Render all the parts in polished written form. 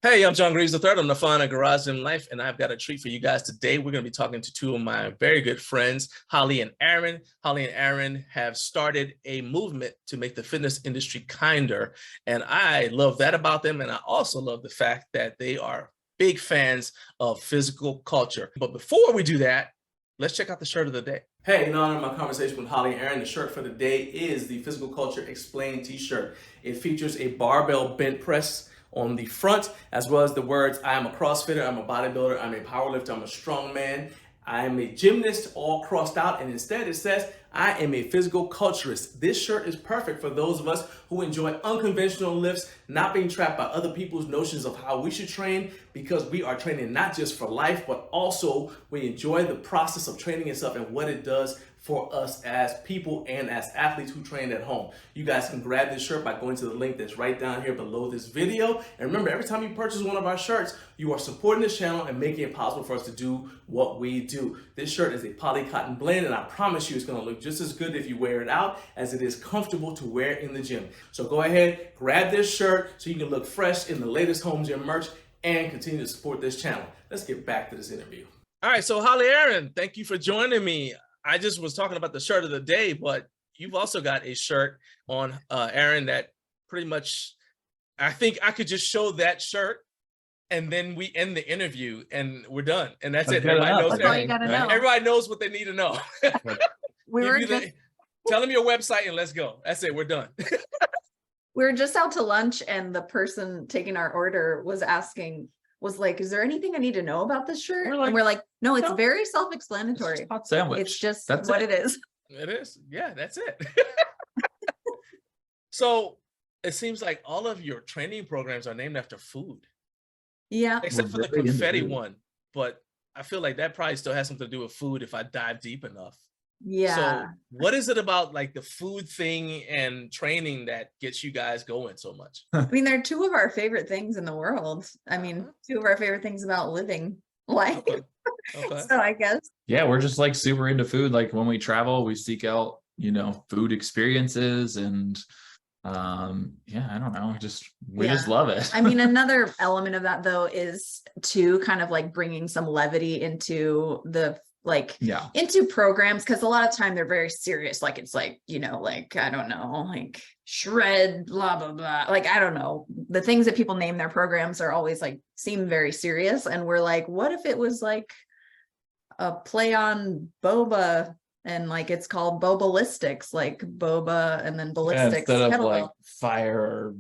Hey, I'm John Greaves III. I'm the founder of Garage Gym Life, and I've got a treat for you guys today. We're going to be talking to two of my very good friends, Holly and Arryn. Holly and Arryn have started a movement to make the fitness industry kinder, and I love that about them, and I also love the fact that they are big fans of physical culture. But before we do that, let's check out the shirt of the day. Hey, in honor of my conversation with Holly and Arryn, the shirt for the day is the Physical Culture Explained t-shirt. It features a barbell bent press on the front, as well as the words, I am a CrossFitter, I'm a bodybuilder, I'm a powerlifter, I'm a strongman, I am a gymnast, all crossed out, and instead it says, I am a physical culturist. This shirt is perfect for those of us who enjoy unconventional lifts, not being trapped by other people's notions of how we should train, because we are training not just for life, but also we enjoy the process of training itself and what it does for us as people and as athletes who train at home. You guys can grab this shirt by going to the link that's right down here below this video. And remember, every time you purchase one of our shirts, you are supporting this channel and making it possible for us to do what we do. This shirt is a poly cotton blend, and I promise you it's gonna look just as good if you wear it out as it is comfortable to wear in the gym. So go ahead, grab this shirt so you can look fresh in the latest home gym merch and continue to support this channel. Let's get back to this interview. All right, so Holly Arryn, thank you for joining me. I just was talking about the shirt of the day, but you've also got a shirt on, Arryn, that pretty much, I think I could just show that shirt and then we end the interview and we're done. And that's it. Everybody knows, that's all you gotta know. Everybody knows what they need to know. Tell them your website and let's go. That's it. We're done. We were just out to lunch and the person taking our order was like, is there anything I need to know about this shirt? And we're like, no, it's very self-explanatory. Hot sandwich. It's just what it is. It is. Yeah, that's it. So it seems like all of your training programs are named after food. Yeah. Except for the confetti one. But I feel like that probably still has something to do with food if I dive deep enough. Yeah. So what is it about like the food thing and training that gets you guys going so much? I mean, they're two of our favorite things in the world. I mean, two of our favorite things about living life. Okay. Okay. So I guess. Yeah, we're just like super into food. Like when we travel, we seek out, food experiences and yeah, I don't know. We just love it. I mean, another element of that though is to kind of like bringing some levity into into programs, because a lot of time they're very serious. Like it's like, I don't know, like shred, blah, blah, blah. Like, I don't know. The things that people name their programs are always like, seem very serious. And we're like, what if it was like a play on boba and like, it's called bobalistics, like boba and then ballistics. Instead of like fire or,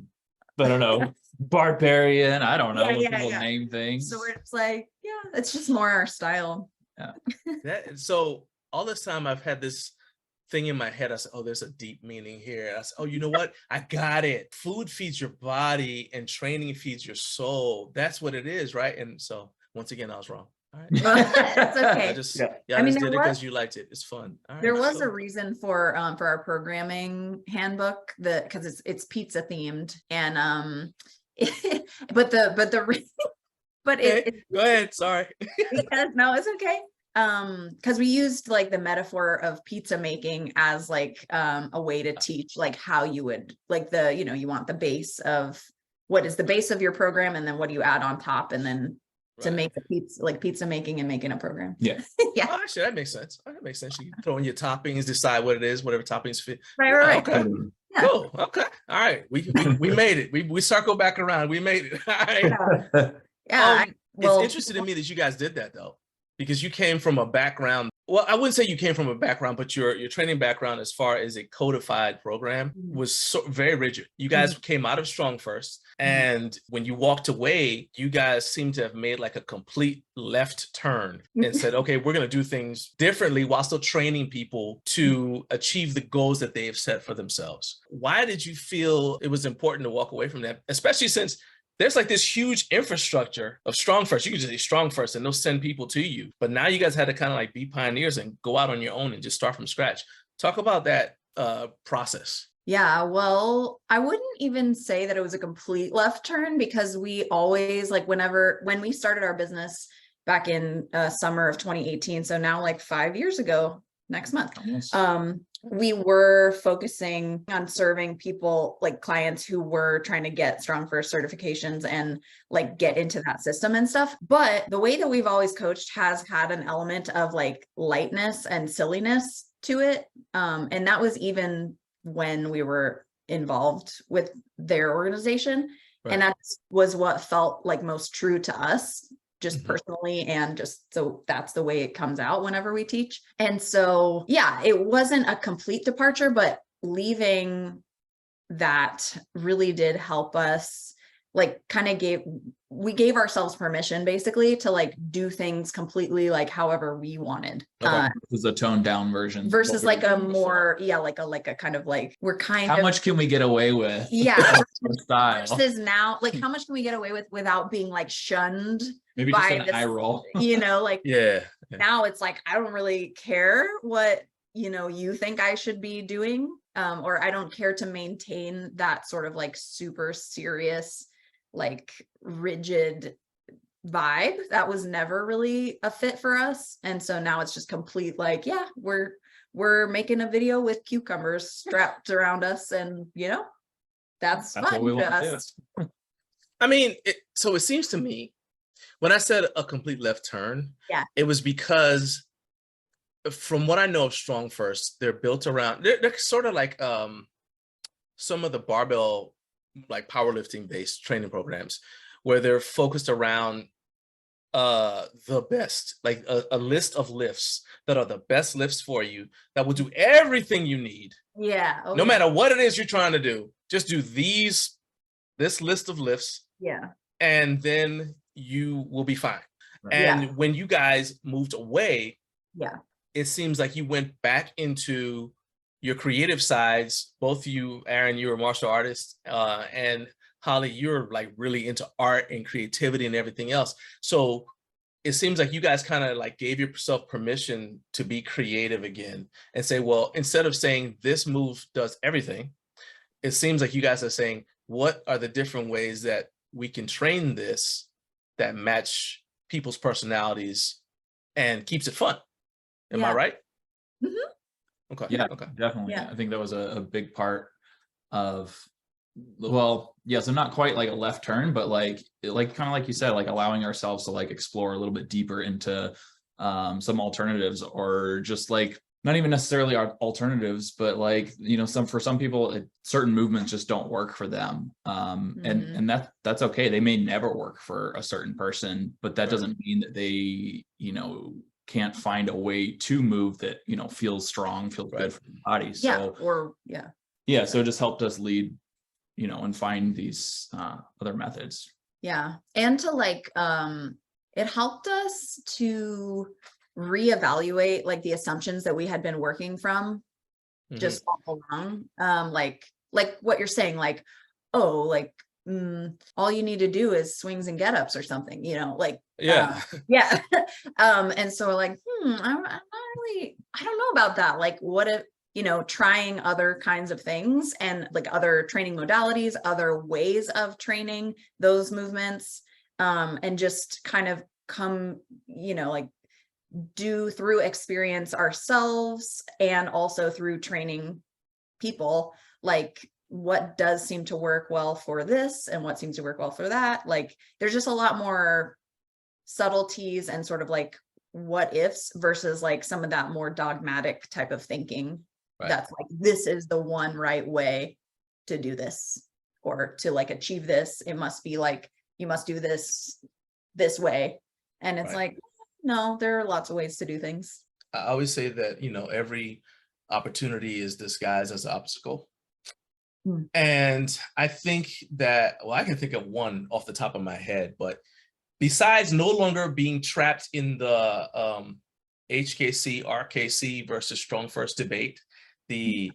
I don't know, barbarian. I don't know what people name things. So we're just like, yeah, it's just more our style. Yeah. So all this time I've had this thing in my head. I said, oh, there's a deep meaning here. I said, oh, you know what? I got it. Food feeds your body and training feeds your soul. That's what it is, right? And so once again, I was wrong. All right. Well, that's okay. I just did it because you liked it. It's fun. All right, there was a reason for our programming handbook because it's pizza themed and go ahead. Sorry. No, it's okay. Because we used like the metaphor of pizza making as like a way to teach like how you would like you want the base of what is the base of your program and then what do you add on top and then to make the pizza making and making a program. Yeah. Yeah. Oh, actually, that makes sense. That makes sense. You throw in your toppings, decide what it is, whatever toppings fit. Right. Okay. Yeah. Cool. Okay. All right. We made it. We circle back around. We made it. All right. Yeah. It's interesting to me that you guys did that though, because you came from a background. Well, I wouldn't say you came from a background, but your training background as far as a codified program was very rigid. You guys came out of StrongFirst, and when you walked away, you guys seem to have made like a complete left turn and said, okay, we're going to do things differently while still training people to achieve the goals that they have set for themselves. Why did you feel it was important to walk away from that, especially since there's like this huge infrastructure of StrongFirst. You can just say StrongFirst and they'll send people to you. But now you guys had to kind of like be pioneers and go out on your own and just start from scratch. Talk about that process. Yeah, well, I wouldn't even say that it was a complete left turn because we always like when we started our business back in summer of 2018. So now like 5 years ago, next month, we were focusing on serving people, like clients who were trying to get StrongFirst certifications and like get into that system and stuff. But the way that we've always coached has had an element of like lightness and silliness to it. And that was even when we were involved with their organization. Right. And that was what felt like most true to us, just personally, and just so that's the way it comes out whenever we teach. And so, yeah, it wasn't a complete departure, but leaving that really did help us, like kind of gave ourselves permission basically to like do things completely like however we wanted. This is a toned down version versus like a more, like a kind of like, we're kind how much can we get away with? Yeah. Style. Versus now, like how much can we get away with without being like shunned? Maybe just an eye roll. Like, yeah. Now it's like, I don't really care what, you think I should be doing. Or I don't care to maintain that sort of like super serious, like rigid vibe. That was never really a fit for us. And so now it's just complete, like, yeah, we're making a video with cucumbers strapped around us. And that's fun what we to want us. to do. I mean, so it seems to me, when I said a complete left turn, it was because from what I know of StrongFirst, they're built around, they're sort of like some of the barbell, like powerlifting based training programs, where they're focused around the best, like a list of lifts that are the best lifts for you, that will do everything you need. Yeah. No matter what it is you're trying to do, just do this list of lifts. Yeah. And then you will be fine. Right. And when you guys moved away, it seems like you went back into your creative sides. Both you, Arryn, you're a martial artist, and Holly, you're like really into art and creativity and everything else. So it seems like you guys kind of like gave yourself permission to be creative again and say, well, instead of saying this move does everything, it seems like you guys are saying, what are the different ways that we can train this that match people's personalities and keeps it fun? Am I right? Okay. Yeah, okay. Definitely. I think that was a big part of, well, so not quite like a left turn, but like kind of like you said, like allowing ourselves to like explore a little bit deeper into some alternatives, or just like not even necessarily alternatives, but like, for some people, certain movements just don't work for them. And that's okay. They may never work for a certain person, but that doesn't mean that they, can't find a way to move that, feels strong, feels good for the body. So, so it just helped us lead, and find these other methods. Yeah. And to like, it helped us to reevaluate like the assumptions that we had been working from just all along. Like what you're saying, like, oh, like, all you need to do is swings and get-ups or something, like, and so like, I don't know about that. Like, what if, trying other kinds of things and like other training modalities, other ways of training those movements, and just kind of come, like do through experience ourselves and also through training people, like what does seem to work well for this and what seems to work well for that. Like there's just a lot more subtleties and sort of like what ifs versus like some of that more dogmatic type of thinking. That's like, this is the one right way to do this, or to like achieve this. It must be like, you must do this way. And it's like, no, there are lots of ways to do things. I always say that, every opportunity is disguised as an obstacle. And I think that, well, I can think of one off the top of my head, but besides no longer being trapped in the HKC, RKC versus StrongFirst debate, the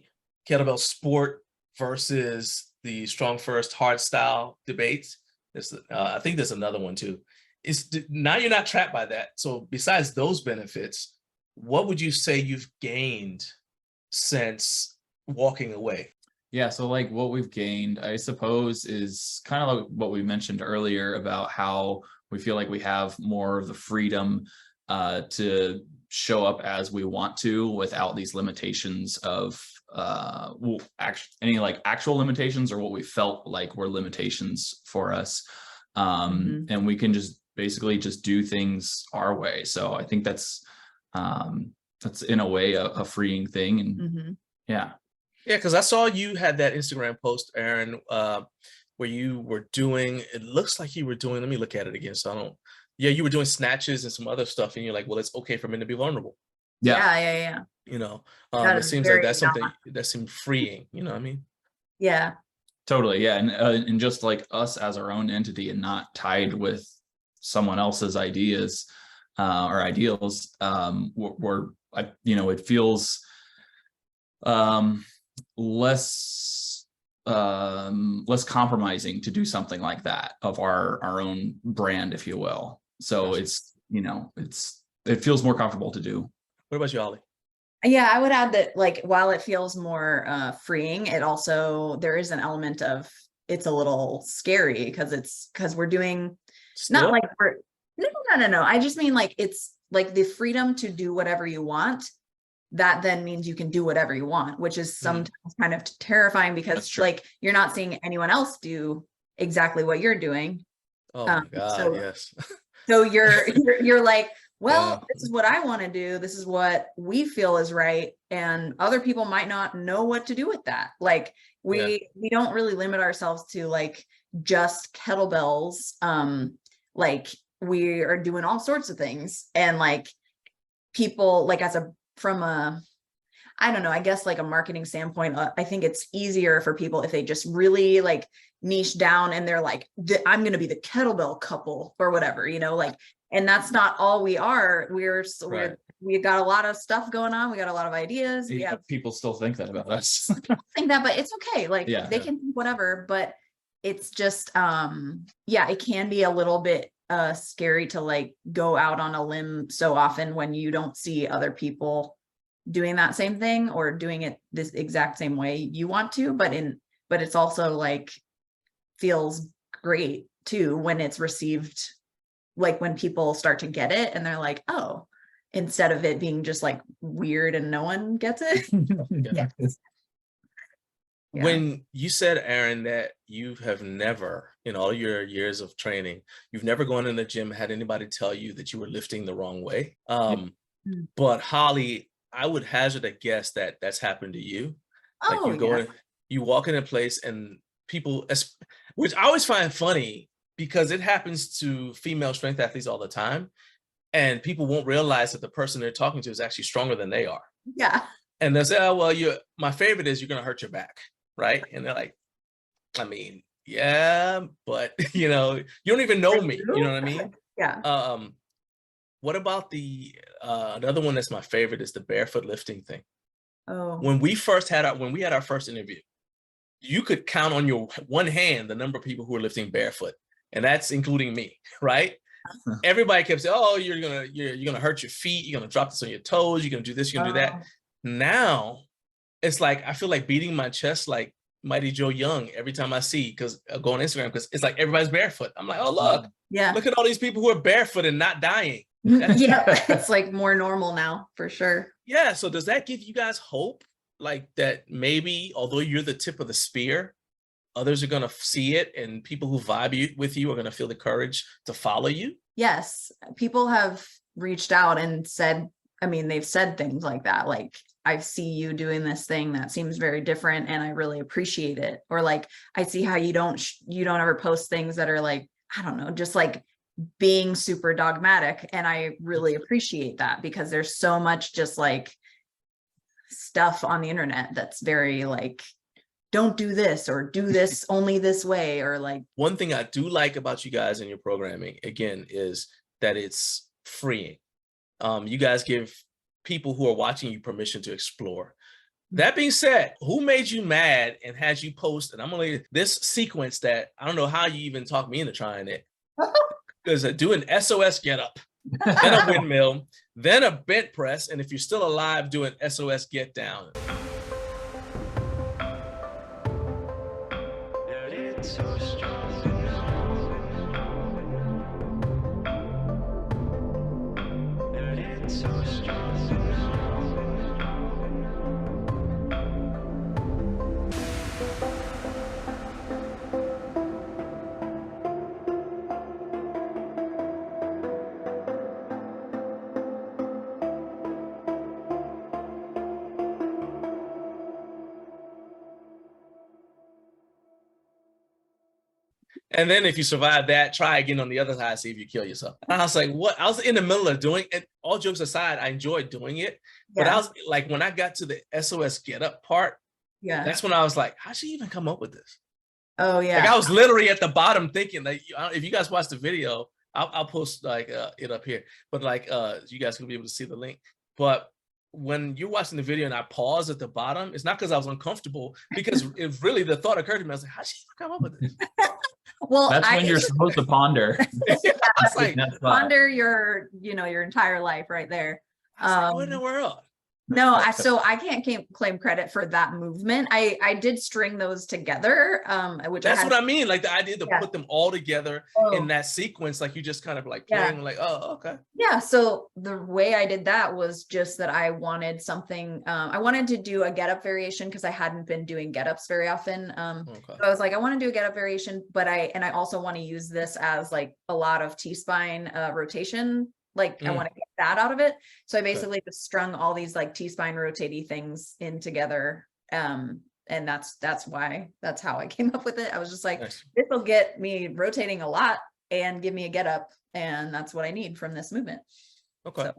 kettlebell sport versus the StrongFirst hard style debate, I think there's another one too. Now you're not trapped by that. So besides those benefits, what would you say you've gained since walking away? Yeah, so like what we've gained, I suppose, is kind of like what we mentioned earlier about how we feel like we have more of the freedom to show up as we want to without these limitations of any like actual limitations or what we felt like were limitations for us. And we can just basically just do things our way. So I think that's in a way a freeing thing. And yeah, because I saw you had that Instagram post, Arryn, where you were doing, it looks like you were doing, let me look at it again so I don't, you were doing snatches and some other stuff, and you're like, well, it's okay for men to be vulnerable. Yeah. You know, it seems like that's something that seemed freeing, you know what I mean? Yeah. Totally. Yeah. And just like us as our own entity and not tied with someone else's ideas or ideals, it feels less compromising to do something like that of our own brand, if you will. So it's it feels more comfortable to do. What about you, Holly? Yeah, I would add that, like, while it feels more freeing, it also, there is an element of, it's a little scary because we're doing not like we're no. I just mean like, it's like the freedom to do whatever you want. That then means you can do whatever you want, which is sometimes kind of terrifying because like you're not seeing anyone else do exactly what you're doing. Oh my God, yes. So you're like, well, this is what I want to do. This is what we feel is right. And other people might not know what to do with that. Like we don't really limit ourselves to like just kettlebells. Like we are doing all sorts of things, and like people, like I don't know, I guess like a marketing standpoint, I think it's easier for people if they just really like niche down and they're like, I'm going to be the kettlebell couple or whatever, like, and that's not all we are. We got a lot of stuff going on. We got a lot of ideas. Yeah, people still think that about us. Think that, but it's okay. Like they can think whatever, but it's just, it can be a little bit scary to like go out on a limb so often when you don't see other people doing that same thing or doing it this exact same way you want to, but it's also like feels great too when it's received, like when people start to get it and they're like, oh, instead of it being just like weird and no one gets it. When you said, Arryn, that you have never, in all your years of training, you've never gone in the gym, had anybody tell you that you were lifting the wrong way. But Holly, I would hazard a guess that that's happened to you. Like you walk in a place and people, which I always find funny because it happens to female strength athletes all the time. And people won't realize that the person they're talking to is actually stronger than they are. Yeah. And they'll say, oh, well, my favorite is you're going to hurt your back. Right. And they're like, I mean, yeah, but you don't even know me. You know what I mean? Yeah. What about the other one that's my favorite is the barefoot lifting thing. Oh. When we had our first interview, you could count on your one hand the number of people who were lifting barefoot. And that's including me, right? Everybody kept saying, oh, you're gonna hurt your feet, you're gonna drop this on your toes, you're gonna do this, you're gonna do that. Now it's like I feel like beating my chest like Mighty Joe Young every time I see, because I go on Instagram, because it's like everybody's barefoot. I'm like, oh look, look at all these people who are barefoot and not dying. It's like more normal now for sure. Yeah. So does that give you guys hope, like that maybe although you're the tip of the spear, others are gonna see it, and people who vibe with you are gonna feel the courage to follow you? Yes, people have reached out and said, I mean, they've said things like that, like, I see you doing this thing that seems very different and I really appreciate it. Or like, I see how you don't ever post things that are like, I don't know, just like being super dogmatic. And I really appreciate that because there's so much just like stuff on the internet that's very like, don't do this or do this only this way, or like. One thing I do like about you guys and your programming, again, is that it's freeing. You guys give people who are watching you permission to explore. That being said, who made you mad and had you post, and I'm gonna this sequence that I don't know how you even talked me into trying it, because do an SOS get up, then a windmill, then a bent press, and if you're still alive, do an SOS get down. So strong. And then if you survive that, try again on the other side, see if you kill yourself. And I was like, what? I was in the middle of doing it. All jokes aside, I enjoyed doing it. But I was like, when I got to the SOS get up part, that's when I was like, how'd she even come up with this? Oh yeah. Like I was literally at the bottom thinking, like, if you guys watch the video, I'll post like it up here, but like you guys can be able to see the link. But when you're watching the video and I pause at the bottom, it's not because I was uncomfortable, because it really, the thought occurred to me. I was like, how'd she even come up with this? Well, that's when you're supposed to ponder. Like, ponder your entire life right there. What in the world? No, so I can't claim credit for that movement. I did string those together, which that's what I mean. Like the idea to put them all together in that sequence, like you just kind of like playing, like, oh, okay. Yeah. So the way I did that was just that I wanted something. I wanted to do a get up variation because I hadn't been doing get ups very often. So I was like, I want to do a get up variation, but I also want to use this as like a lot of T-spine rotation. Like I want to get that out of it. So I basically just strung all these like T-spine rotatey things in together. And that's how I came up with it. I was just like, this will get me rotating a lot and give me a get up. And that's what I need from this movement. Okay. So,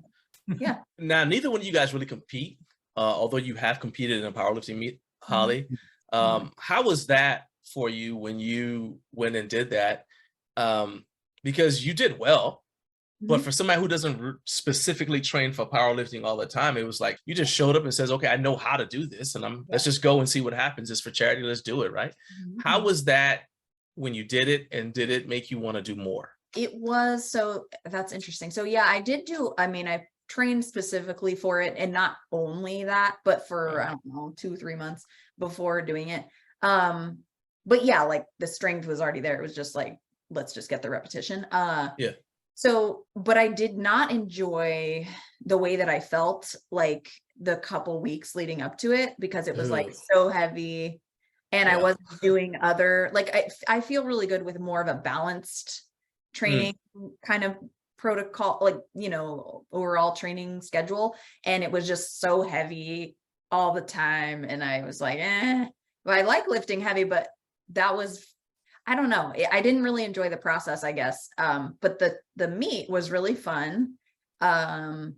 yeah. Now, neither one of you guys really compete, although you have competed in a powerlifting meet, Holly. How was that for you when you went and did that? Because you did well. But for somebody who doesn't specifically train for powerlifting all the time, it was like you just showed up and says, okay, I know how to do this, and let's just go and see what happens. It's for charity, let's do it, right? How was that when you did it, and did it make you want to do more? It was, so that's interesting. So yeah, I trained specifically for it, and not only that, but for I don't know, 2-3 months before doing it. But yeah, like the strength was already there. It was just like, let's just get the repetition. So, but I did not enjoy the way that I felt like the couple weeks leading up to it, because it was like so heavy, and I wasn't doing other, like, I feel really good with more of a balanced training kind of protocol, like, overall training schedule. And it was just so heavy all the time. And I was like, well, I like lifting heavy, but that was, I don't know. I didn't really enjoy the process, I guess. But the meet was really fun. And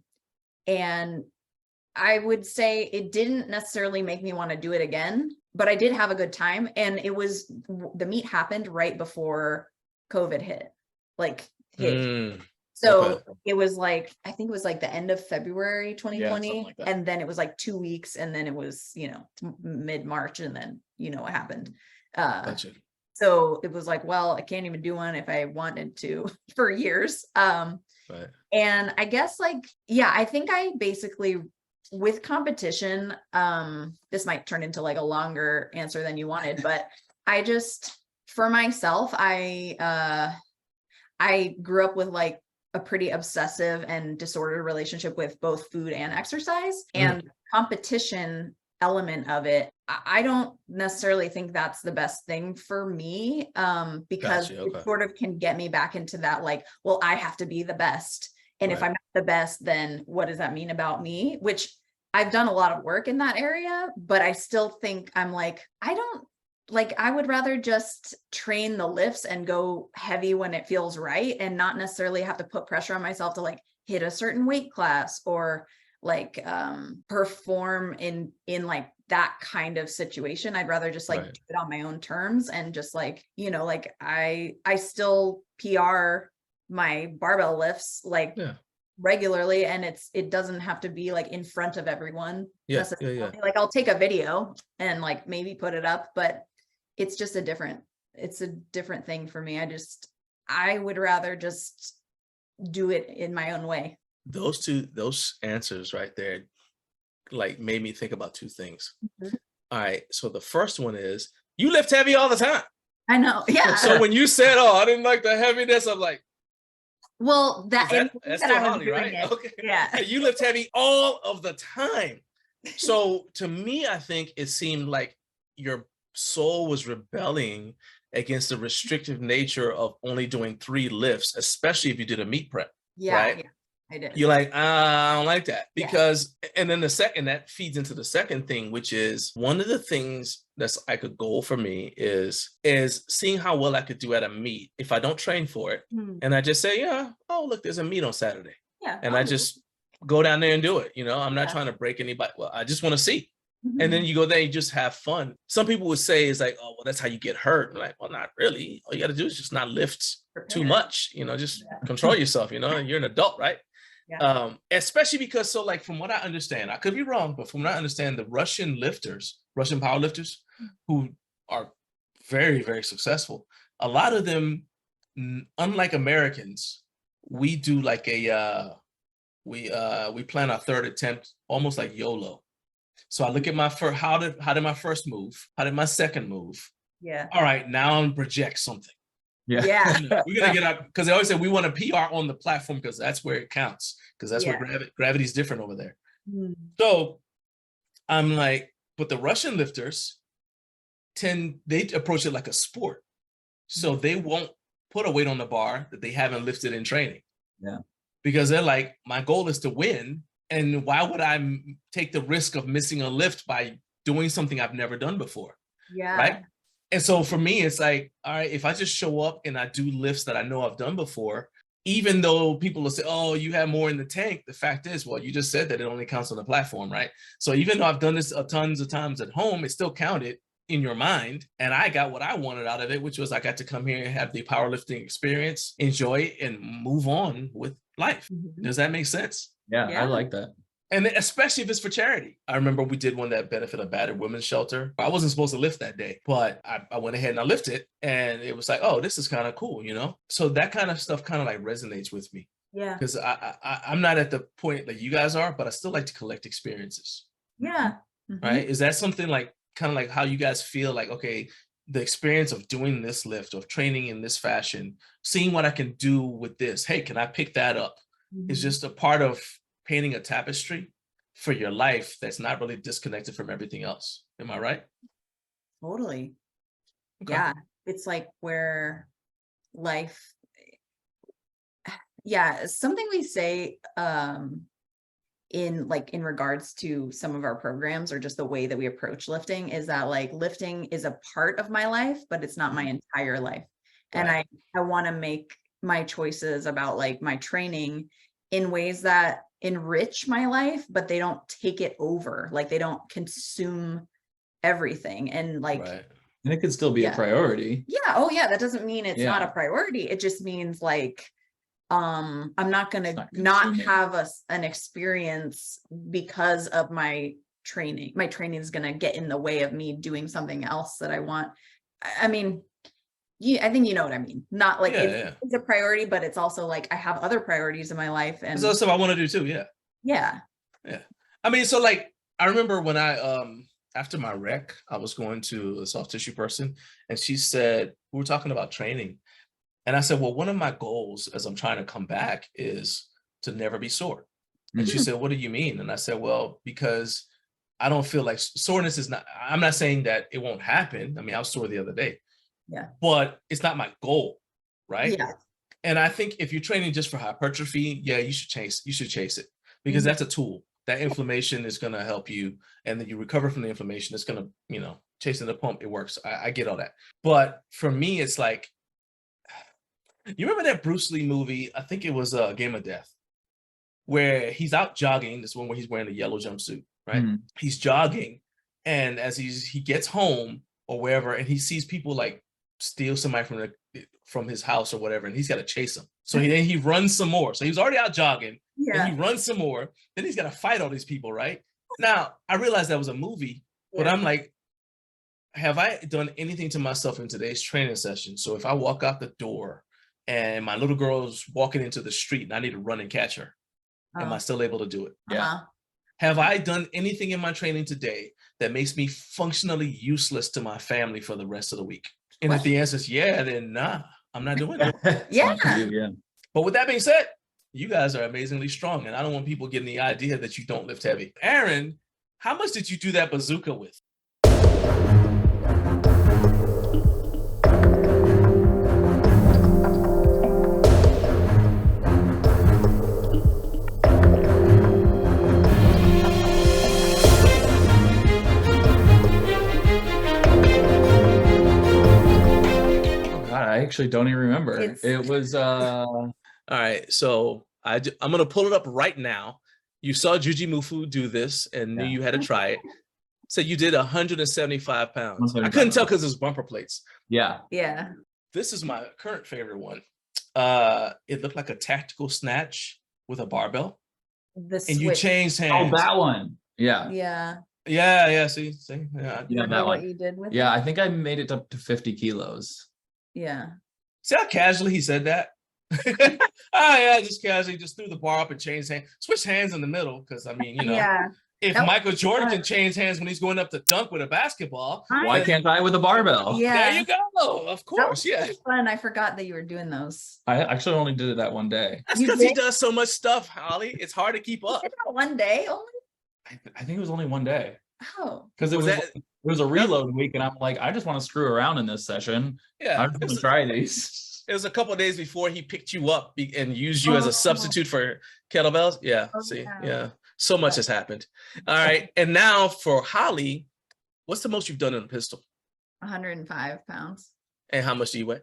I would say it didn't necessarily make me want to do it again, but I did have a good time. And the meet happened right before COVID hit. So it was like, I think it was like the end of February 2020. Like, and then it was like 2 weeks, and then it was, mid-March, and then, what happened. Gotcha. So it was like, well, I can't even do one if I wanted to for years. And I guess I think I basically, with competition, this might turn into like a longer answer than you wanted, but I just, for myself, I grew up with like a pretty obsessive and disordered relationship with both food and exercise, and competition element of it, I don't necessarily think that's the best thing for me, because it sort of can get me back into that, like, well, I have to be the best. And if I'm not the best, then what does that mean about me? Which I've done a lot of work in that area, but I still think I'm like, I would rather just train the lifts and go heavy when it feels right, and not necessarily have to put pressure on myself to like hit a certain weight class, or like perform in like that kind of situation. I'd rather just like do it on my own terms, and just like, like I still PR my barbell lifts regularly, and it doesn't have to be like in front of everyone. Like I'll take a video and like maybe put it up, but it's just a different thing for me. I would rather just do it in my own way. Those answers right there, like, made me think about two things. All right. So the first one is, you lift heavy all the time. I know. Yeah. So when you said, oh, I didn't like the heaviness, I'm like, well, that's still Holly, right? Okay. Yeah. You lift heavy all of the time. So to me, I think it seemed like your soul was rebelling against the restrictive nature of only doing 3 lifts, especially if you did a meet prep. Right? I did. You're like, I don't like that because, and then the second that feeds into the second thing, which is one of the things that's like a goal for me is seeing how well I could do at a meet if I don't train for it. And I just say, oh, look, there's a meet on Saturday. Yeah. And I just go down there and do it. You know, I'm not trying to break anybody. Well, I just want to see. And then you go there, you just have fun. Some people would say it's like, oh, well, that's how you get hurt. I'm like, well, not really. All you got to do is just not lift too much, you know, just control yourself, you know, you're an adult, right? Yeah. Especially because, so like, from what I understand, I could be wrong, but from what I understand, the Russian powerlifters who are very, very successful, a lot of them, unlike Americans, we do like we plan our third attempt almost like YOLO. So I look at my first, how did my first move? How did my second move? Yeah. All right, now I'm project something. Yeah. We're gonna get out, because they always say we want a PR on the platform because that's where it counts, because that's where gravity's different over there. So I'm like, but the Russian lifters they approach it like a sport. So they won't put a weight on the bar that they haven't lifted in training. Yeah. Because they're like, my goal is to win. And why would I take the risk of missing a lift by doing something I've never done before? Yeah. Right. And so for me, it's like, all right, if I just show up and I do lifts that I know I've done before, even though people will say, oh, you have more in the tank, the fact is, well, you just said that it only counts on the platform, right? So even though I've done this tons of times at home, it still counted in your mind. And I got what I wanted out of it, which was I got to come here and have the powerlifting experience, enjoy it, and move on with life. Does that make sense? Yeah, I like that. And especially if it's for charity. I remember we did one that benefited a battered women's shelter. I wasn't supposed to lift that day, but I went ahead and I lifted, and it was like, oh, this is kind of cool, you know? So that kind of stuff kind of like resonates with me. Yeah. Because I'm not at the point that you guys are, but I still like to collect experiences. Yeah. Right? Is that something like kind of like how you guys feel like, okay, the experience of doing this lift, of training in this fashion, seeing what I can do with this. Hey, can I pick that up? Is just a part of painting a tapestry for your life that's not really disconnected from everything else. Am I right? Totally. Okay. Yeah. It's like where life, something we say in regards to some of our programs, or just the way that we approach lifting, is that like lifting is a part of my life, but it's not my entire life. Right. And I want to make my choices about like my training in ways that enrich my life, but they don't take it over. Like they don't consume everything. And like, and it could still be a priority. Yeah. Oh yeah. That doesn't mean it's not a priority. It just means like, I'm not going to not have an experience because of my training. My training is going to get in the way of me doing something else that I want. I mean, I think you know what I mean. Not like it's a priority, but it's also like I have other priorities in my life, and there's stuff I want to do too. Yeah. I mean, so like I remember when I after my rec, I was going to a soft tissue person, and she said, we were talking about training, and I said, well, one of my goals as I'm trying to come back is to never be sore. And she said, what do you mean? And I said, well, because I don't feel like soreness is not. I'm not saying that it won't happen. I mean, I was sore the other day. Yeah. But it's not my goal, right? Yeah. And I think if you're training just for hypertrophy, you should chase it, because that's a tool. That inflammation is going to help you, and then you recover from the inflammation. It's going to, you know, chasing the pump. It works. I get all that. But for me, it's like, you remember that Bruce Lee movie? I think it was Game of Death, where he's out jogging. This one where he's wearing a yellow jumpsuit, right? He's jogging, and as he gets home or wherever, and he sees people like steal somebody from his house or whatever, and he's got to chase them. So he runs some more. So he was already out jogging, and he runs some more. Then he's got to fight all these people, right? Now, I realized that was a movie, but I'm like, have I done anything to myself in today's training session? So if I walk out the door and my little girl's walking into the street and I need to run and catch her, am I still able to do it? Yeah. Have I done anything in my training today that makes me functionally useless to my family for the rest of the week? And if the answer is then nah, I'm not doing it. But with that being said, you guys are amazingly strong, and I don't want people getting the idea that you don't lift heavy. Arryn, how much did you do that bazooka with? actually don't even remember. It was all right. So I'm gonna pull it up right now. You saw Juji Mufu do this and knew you had to try it. So you did 175 pounds. I couldn't tell because it was bumper plates. Yeah. Yeah. This is my current favorite one. It looked like a tactical snatch with a barbell. And you changed hands. Oh, that one. Yeah. Yeah. See. Yeah. That what one. you did with I think I made it up to 50 kilos. Yeah. See how casually he said that? Just casually just threw the bar up and changed hands. Switch hands in the middle because I mean, if Michael Jordan can change hands when he's going up to dunk with a basketball, why can't I with a barbell? Yeah. There you go. Of course. Yeah. Fun. I forgot that you were doing those. I actually only did it that one day. That's because he does so much stuff, Holly. It's hard to keep up. One day only? I think it was only one day. Oh. Because it was a reload week, and I'm like, I just want to screw around in this session. Yeah. I just want to try these. It was a couple of days before he picked you up and used you as a substitute for kettlebells. Yeah. Yeah. So much has happened. All right. And now for Holly, what's the most you've done in a pistol? 105 pounds. And how much do you weigh?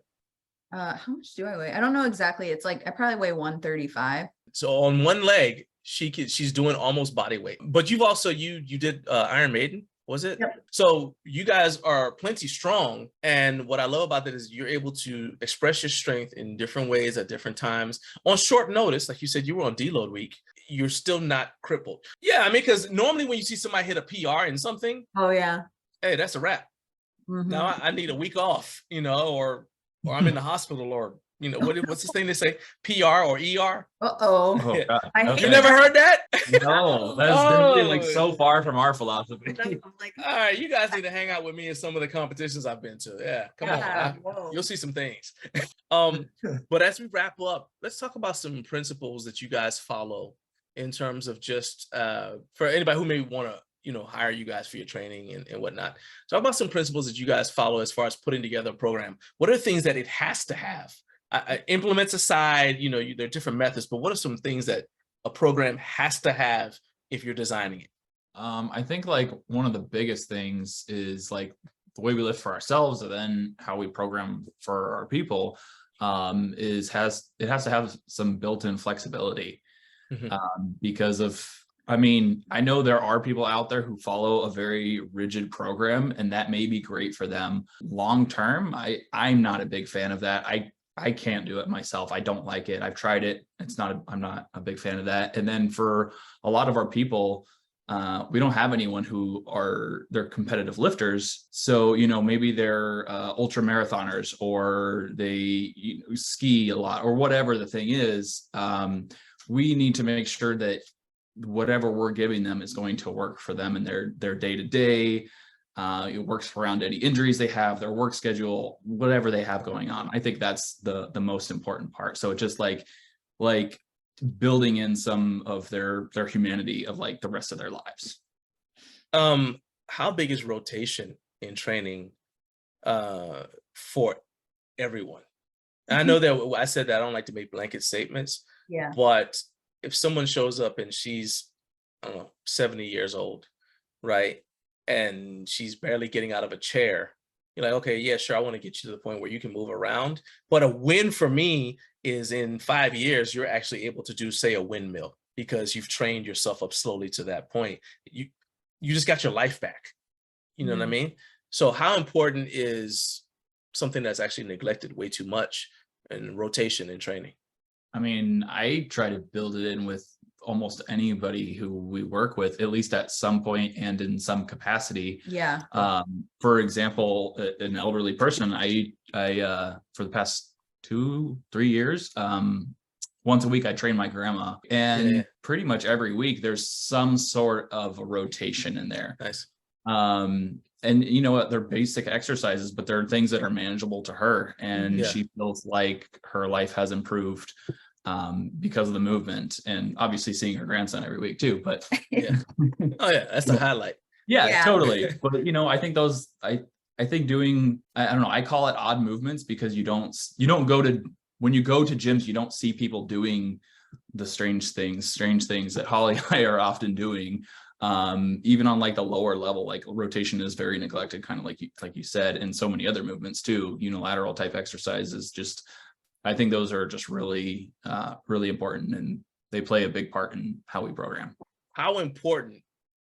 How much do I weigh? I don't know exactly. It's like I probably weigh 135. So on one leg, she's doing almost body weight. But you've also you did Iron Maiden, was it? Yep. So you guys are plenty strong. And what I love about that is you're able to express your strength in different ways at different times. On short notice, like you said, you were on deload week. You're still not crippled. Yeah, I mean, because normally when you see somebody hit a PR in something, oh yeah, hey, that's a wrap. Mm-hmm. Now I need a week off, or I'm in the hospital, or what's this thing they say, PR or ER? Oh, yeah. You never heard that? No, that's like so far from our philosophy. All right, you guys need to hang out with me in some of the competitions I've been to. Yeah, come on, you'll see some things. But as we wrap up, let's talk about some principles that you guys follow in terms of just for anybody who may want to hire you guys for your training and whatnot. Talk about some principles that you guys follow as far as putting together a program. What are things that it has to have? Implements aside, there are different methods, but what are some things that a program has to have if you're designing it? I think like one of the biggest things is like the way we live for ourselves and then how we program for our people it has to have some built-in flexibility. Because of, I know there are people out there who follow a very rigid program, and that may be great for them long term. I'm not a big fan of that. I can't do it myself. I don't like it. I've tried it. I'm not a big fan of that. And then for a lot of our people, we don't have anyone they're competitive lifters. So, maybe they're ultra marathoners, or they ski a lot, or whatever the thing is. We need to make sure that whatever we're giving them is going to work for them in their day-to-day. It works around any injuries they have, their work schedule, whatever they have going on. I think that's the most important part. So just like building in some of their humanity of like the rest of their lives. How big is rotation in training for everyone? And I know that I said that I don't like to make blanket statements. Yeah. But if someone shows up and she's, 70 years old, right? And she's barely getting out of a chair, you're like, okay, yeah, sure, I want to get you to the point where you can move around. But a win for me is in 5 years, you're actually able to do, say, a windmill, because you've trained yourself up slowly to that point. You just got your life back. You know what I mean? So how important is something that's actually neglected way too much in rotation and training? I try to build it in with almost anybody who we work with, at least at some point and in some capacity. Yeah. For example, an elderly person, I for the past 2-3 years, once a week, I train my grandma, and pretty much every week there's some sort of a rotation in there. Nice. And you know what, they're basic exercises, but they're things that are manageable to her, and she feels like her life has improved because of the movement, and obviously seeing her grandson every week too. But oh yeah, that's the highlight. Yeah, totally. But I think I think doing, I don't know, I call it odd movements, because you don't go to, when you go to gyms, you don't see people doing the strange things that Holly and I are often doing. Even on like the lower level, like rotation is very neglected, kind of like you said, and so many other movements too. Unilateral type exercises, just I think those are just really really important, and they play a big part in how we program. How important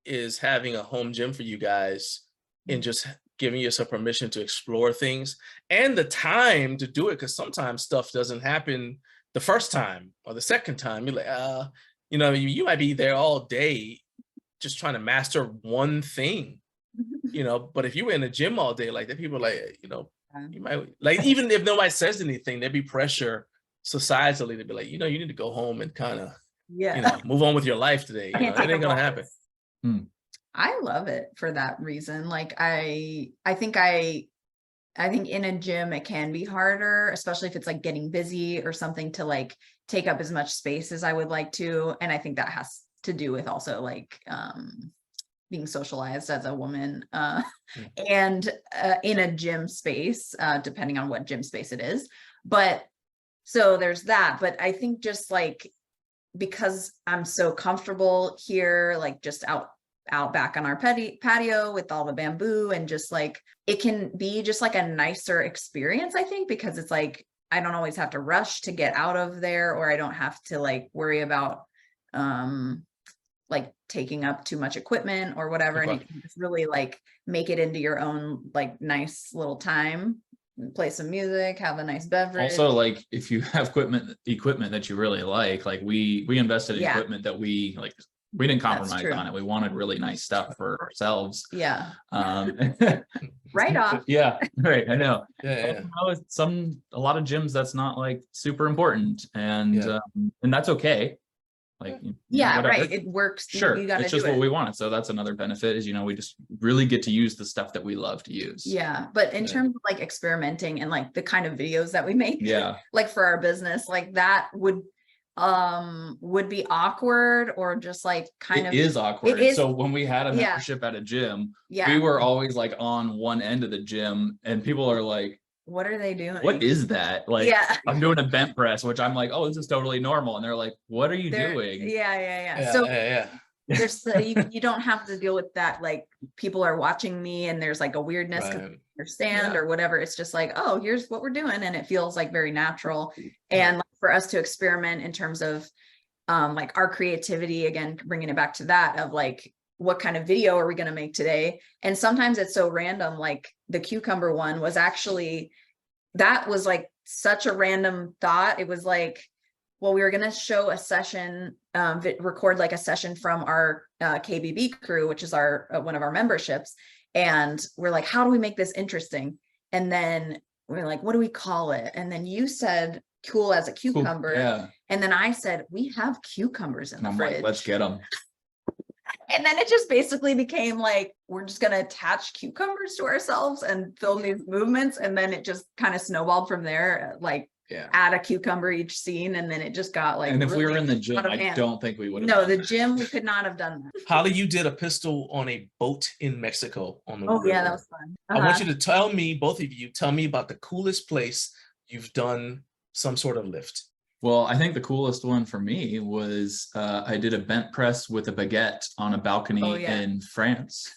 is having a home gym for you guys in just giving yourself permission to explore things and the time to do it? Because sometimes stuff doesn't happen the first time or the second time. You're like, you know, you might be there all day just trying to master one thing, you know, but if you were in the gym all day like that, people are like, you know, you might, like, even if nobody says anything, there'd be pressure societally to be like, you know, you need to go home and kind of, you know, move on with your life today. You know, it ain't gonna happen. I love it for that reason. Like, I think in a gym, it can be harder, especially if it's like getting busy or something, to like take up as much space as I would like to. And I think that has to do with also like being socialized as a woman and in a gym space, depending on what gym space it is. But so there's that. But I think just like, because I'm so comfortable here, like just out back on our patio with all the bamboo, and just like, it can be just like a nicer experience, I think, because it's like, I don't always have to rush to get out of there, or I don't have to like worry about like taking up too much equipment or whatever. And you can just really like make it into your own like nice little time, play some music, have a nice beverage. Also, like if you have equipment that you really like we invested in equipment that we like. We didn't compromise on it. We wanted really nice stuff for ourselves. Yeah. Right off. Yeah. Right. I know. Yeah. A lot of gyms, that's not like super important, and that's okay. Like, right. It works. Sure. It's just what we wanted. So that's another benefit is, you know, we just really get to use the stuff that we love to use. Yeah. But in terms of like experimenting and like the kind of videos that we make, like for our business, like that would be awkward, or just like kind of is awkward. So when we had a membership at a gym, we were always like on one end of the gym, and people are like, what are they doing? What is that? Like, I'm doing a bent press, which I'm like, oh, this is totally normal. And they're like, what are you doing? So there's you don't have to deal with that. Like, people are watching me and there's like a weirdness to understand or whatever. It's just like, oh, here's what we're doing. And it feels like very natural. And like, for us to experiment in terms of like our creativity, again, bringing it back to that of like, what kind of video are we going to make today? And sometimes it's so random, like the cucumber one was actually, that was like such a random thought. It was like, well, we were going to show a session, record like a session from our KBB crew, which is our one of our memberships. And we're like, how do we make this interesting? And then we're like, what do we call it? And then you said cool as a cucumber. Cool. And then I said, we have cucumbers in the fridge. Like, let's get them. And then it just basically became like, we're just going to attach cucumbers to ourselves and film these movements. And then it just kind of snowballed from there, like add a cucumber each scene. And then it just got like, and if we were in the gym, I don't think we would have. No, the gym, we could not have done that. Holly, you did a pistol on a boat in Mexico on the river. Yeah, that was fun. I want you to tell me, both of you, tell me about the coolest place you've done some sort of lift. Well, I think the coolest one for me was I did a bent press with a baguette on a balcony in France.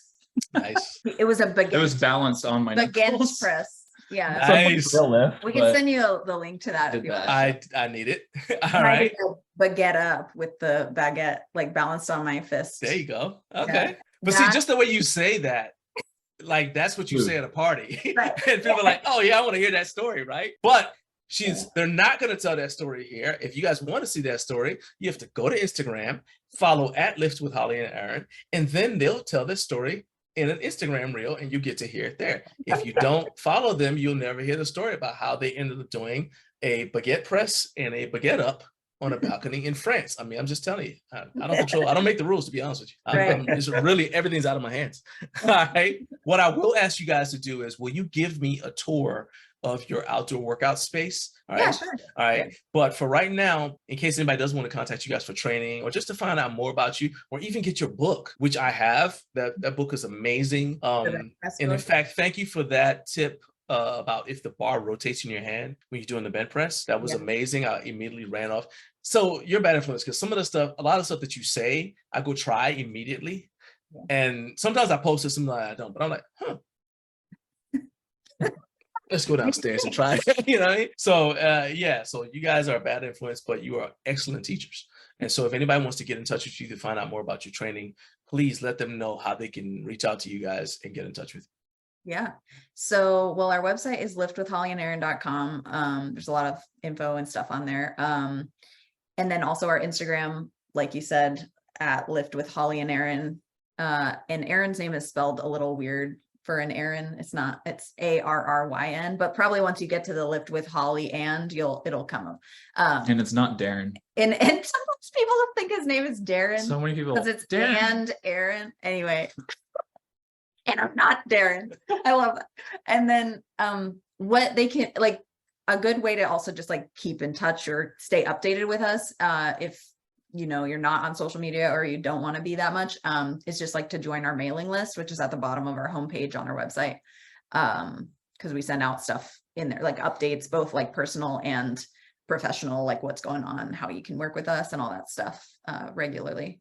Nice. It was a baguette. It was balanced on my baguette press. Yeah. Nice. We can send you the link to that if you want. I need it. All right. Baguette up with the baguette like balanced on my fist. There you go. Okay. But see, just the way you say that, like that's what you say at a party. Right. And people are like, oh yeah, I want to hear that story, right? But they're not going to tell that story here. If you guys want to see that story, you have to go to Instagram, follow @Lift with Holly and Arryn, and then they'll tell this story in an Instagram reel, and you get to hear it there. If you don't follow them, you'll never hear the story about how they ended up doing a baguette press and a baguette up on a balcony in France. I mean, I'm just telling you, I don't make the rules, to be honest with you. It's really, everything's out of my hands. All right. What I will ask you guys to do is, will you give me a tour of your outdoor workout space? All right. Yeah, sure. All right. But for right now, in case anybody does want to contact you guys for training or just to find out more about you, or even get your book, which I have, that book is amazing. And in fact, thank you for that tip about if the bar rotates in your hand when you're doing the bench press. That was amazing. I immediately ran off. So you're a bad influence, because some of the stuff, a lot of stuff that you say, I go try immediately. And sometimes I post it, sometimes I don't, but I'm like, huh. Let's go downstairs and try it. You know what I mean? So yeah, so you guys are a bad influence, but you are excellent teachers. And so if anybody wants to get in touch with you to find out more about your training, please let them know how they can reach out to you guys and get in touch with you. Yeah. So, well, our website is liftwithhollyandarryn.com. There's a lot of info and stuff on there. And then also our Instagram, like you said, at Lift with Holly and Arryn. And Aaron's name is spelled a little weird for an Arryn. It's not, it's Arryn, but probably once you get to the Lift with Holly and it'll come up. And it's not Darren. And sometimes people think his name is Darren. So many people. Because it's Darren. And Arryn. Anyway. And I'm not Darren. I love that. And then what they can, like, a good way to also just like keep in touch or stay updated with us, if you know you're not on social media or you don't want to be that much, is just like to join our mailing list, which is at the bottom of our homepage on our website, because we send out stuff in there, like updates, both like personal and professional, like what's going on, how you can work with us and all that stuff regularly.